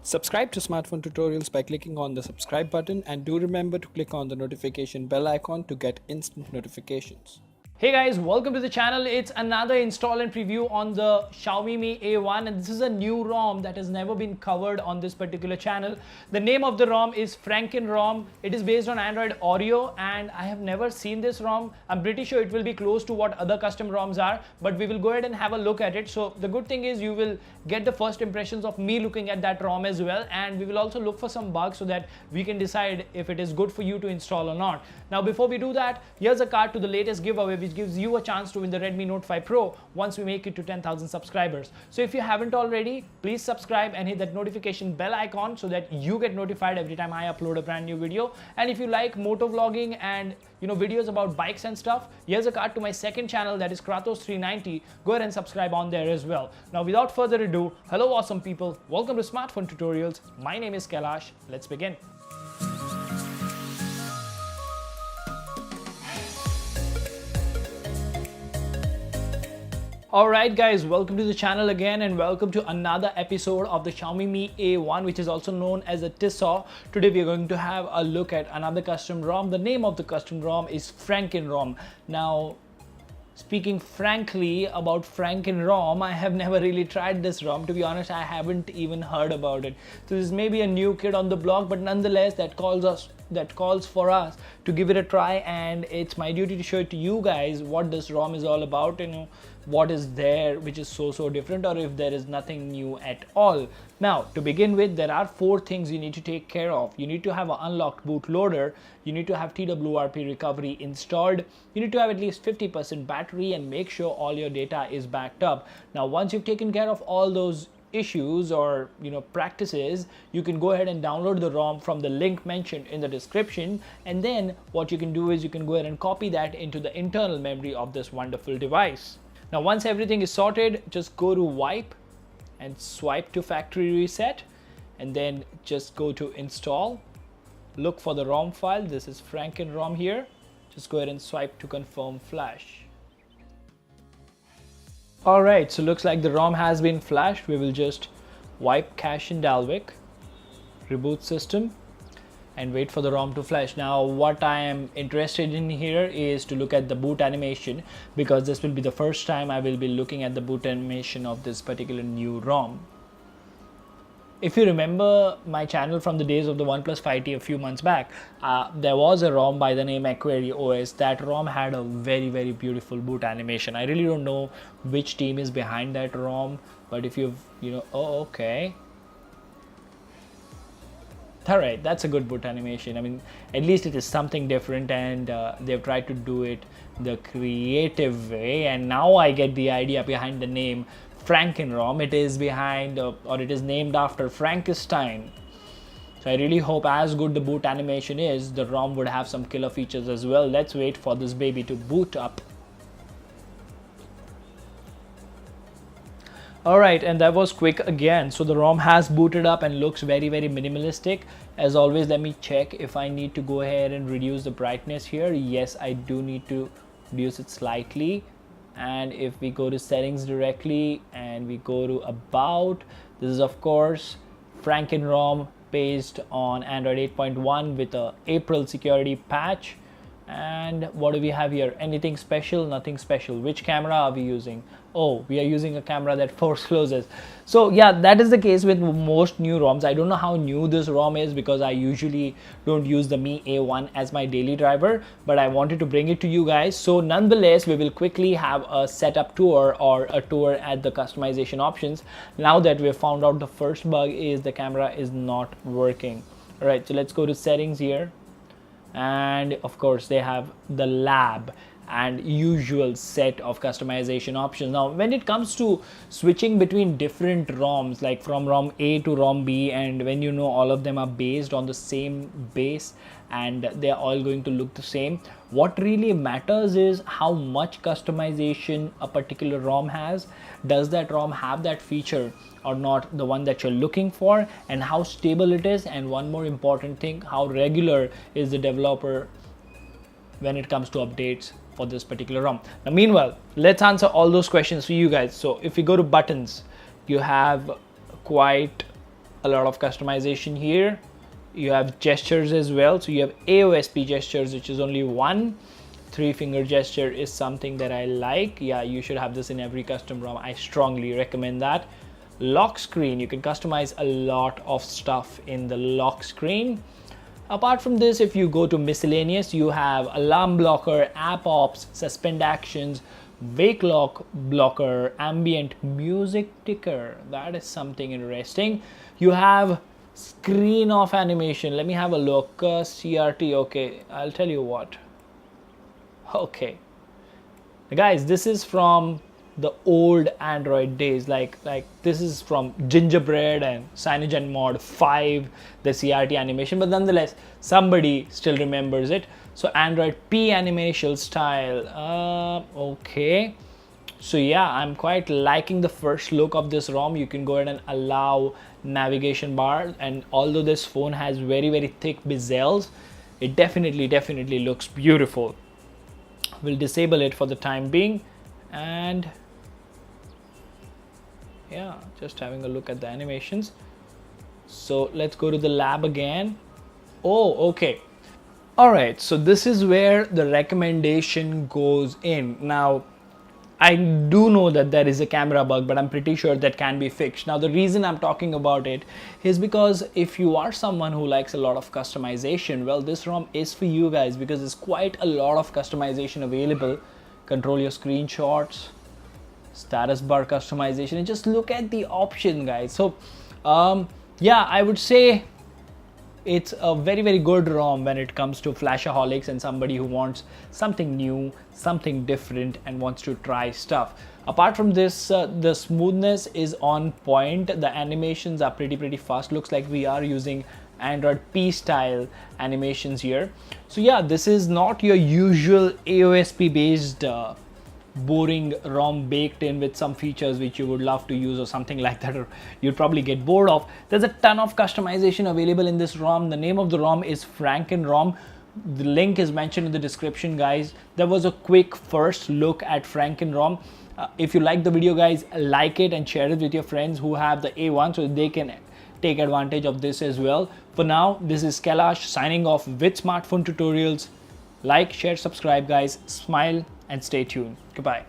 Subscribe to Smartphone Tutorials by clicking on the subscribe button, and do remember to click on the notification bell icon to get instant notifications. Hey guys, welcome to the channel. It's another install and preview on the Xiaomi Mi A1, and this is a new ROM that has never been covered on this particular channel. The name of the ROM is Frenken Rom. It is based on Android Oreo, and I have never seen this ROM. I'm pretty sure it will be close to what other custom ROMs are, but we will go ahead and have a look at it. So the good thing is you will get the first impressions of me looking at that ROM as well, and we will also look for some bugs so that we can decide if it is good for you to install or not. Now before we do that, here's a card to the latest giveaway, which gives you a chance to win the Redmi Note 5 Pro once we make it to 10,000 subscribers. So if you haven't already, please subscribe and hit that notification bell icon so that you get notified every time I upload a brand new video. And if you like motor vlogging and videos about bikes and stuff, here's a card to my second channel, that is Kratos 390. Go ahead and subscribe on there as well. Now without further ado, hello awesome people, welcome to Smartphone Tutorials. My name is Kailash. Let's begin. Alright guys, welcome to the channel again, and welcome to another episode of the Xiaomi Mi A1, which is also known as a TISSAW. Today we are going to have a look at another custom ROM. The name of the custom ROM is Frenken Rom. Now, speaking frankly about Frenken Rom, I have never really tried this ROM. To be honest, I haven't even heard about it. So this may be a new kid on the block, but nonetheless that calls for us to give it a try, and it's my duty to show it to you guys what this ROM is all about, what is there which is so different, or if there is nothing new at all. Now to begin with, there are 4 things you need to take care of. You need to have an unlocked bootloader, you need to have TWRP recovery installed, you need to have at least 50% battery, and make sure all your data is backed up. Now once you've taken care of all those issues or practices, you can go ahead and download the ROM from the link mentioned in the description, and then what you can do is you can go ahead and copy that into the internal memory of this wonderful device. Now once everything is sorted, just go to wipe and swipe to factory reset, and then just go to install, look for the ROM file. This is Franken Rom here. Just go ahead and swipe to confirm flash. Alright, so looks like the ROM has been flashed. We will just wipe cache in Dalvik, reboot system, and wait for the ROM to flash. Now what I am interested in here is to look at the boot animation, because this will be the first time I will be looking at the boot animation of this particular new ROM. If you remember my channel from the days of the Oneplus 5T a few months back, there was a ROM by the name Aquari OS. That ROM had a very beautiful boot animation. I really don't know which team is behind that ROM, but if you've oh, okay. Alright, that's a good boot animation. I mean, at least it is something different, and they've tried to do it the creative way, and now I get the idea behind the name Franken Rom. It is behind or it is named after Frankenstein. So I really hope, as good the boot animation is, the ROM would have some killer features as well. Let's wait for this baby to boot up. Alright, and that was quick again. So the ROM has booted up and looks very minimalistic. As always, let me check if I need to go ahead and reduce the brightness here. Yes, I do need to reduce it slightly. And if we go to settings directly and we go to about, this is of course Franken Rom based on Android 8.1 with a April security patch. And what do we have here? Anything special? Nothing special. Which camera are we using? Oh, we are using a camera that force closes. So yeah, that is the case with most new ROMs. I don't know how new this ROM is, because I usually don't use the Mi A1 as my daily driver, but I wanted to bring it to you guys. So nonetheless, we will quickly have a setup tour, or a tour at the customization options, now that we have found out the first bug is the camera is not working. All right, so let's go to settings here. And of course they have the lab and usual set of customization options. Now when it comes to switching between different ROMs, like from ROM A to ROM B, and when all of them are based on the same base and they're all going to look the same, what really matters is how much customization a particular ROM has. Does that ROM have that feature or not, the one that you're looking for, and how stable it is, and one more important thing, how regular is the developer when it comes to updates for this particular ROM. Now meanwhile, let's answer all those questions for you guys. So if you go to buttons, you have quite a lot of customization here. You have gestures as well, so you have AOSP gestures, which is only one. 3-finger gesture is something that I like. Yeah, you should have this in every custom ROM. I strongly recommend that. Lock screen, you can customize a lot of stuff in the lock screen. Apart from this, if you go to miscellaneous, you have alarm blocker, app ops, suspend actions, wake lock blocker, ambient music ticker. That is something interesting. You have screen off animation. Let me have a look. CRT. Okay, I'll tell you what. Okay, guys, this is from the old Android days. Like this is from Gingerbread and CyanogenMod Mod 5, the CRT animation, but nonetheless somebody still remembers it. So Android P animation style. Okay, so yeah, I'm quite liking the first look of this ROM. You can go ahead and allow navigation bar, and although this phone has very thick bezels, it definitely looks beautiful. We'll disable it for the time being, and yeah, just having a look at the animations. So let's go to the lab again. Oh, okay. All right, so this is where the recommendation goes in. Now, I do know that there is a camera bug, but I'm pretty sure that can be fixed. Now, the reason I'm talking about it is because if you are someone who likes a lot of customization, well, this ROM is for you guys, because there's quite a lot of customization available. Control your screenshots, status bar customization, and just look at the option, guys. So, yeah, I would say it's a very good ROM when it comes to flashaholics and somebody who wants something new, something different, and wants to try stuff. Apart from this, the smoothness is on point. The animations are pretty fast. Looks like we are using Android P style animations here. So yeah, this is not your usual AOSP based boring ROM baked in with some features which you would love to use or something like that, or you'd probably get bored of. There's a ton of customization available in this ROM. The name of the ROM is Frenken Rom. The link is mentioned in the description, guys. There was a quick first look at Franken Rom. If you like the video, guys, like it and share it with your friends who have the A1 so they can take advantage of this as well. For now, this is Kailash signing off with Smartphone Tutorials. Like, share, subscribe, guys. Smile and stay tuned. Goodbye.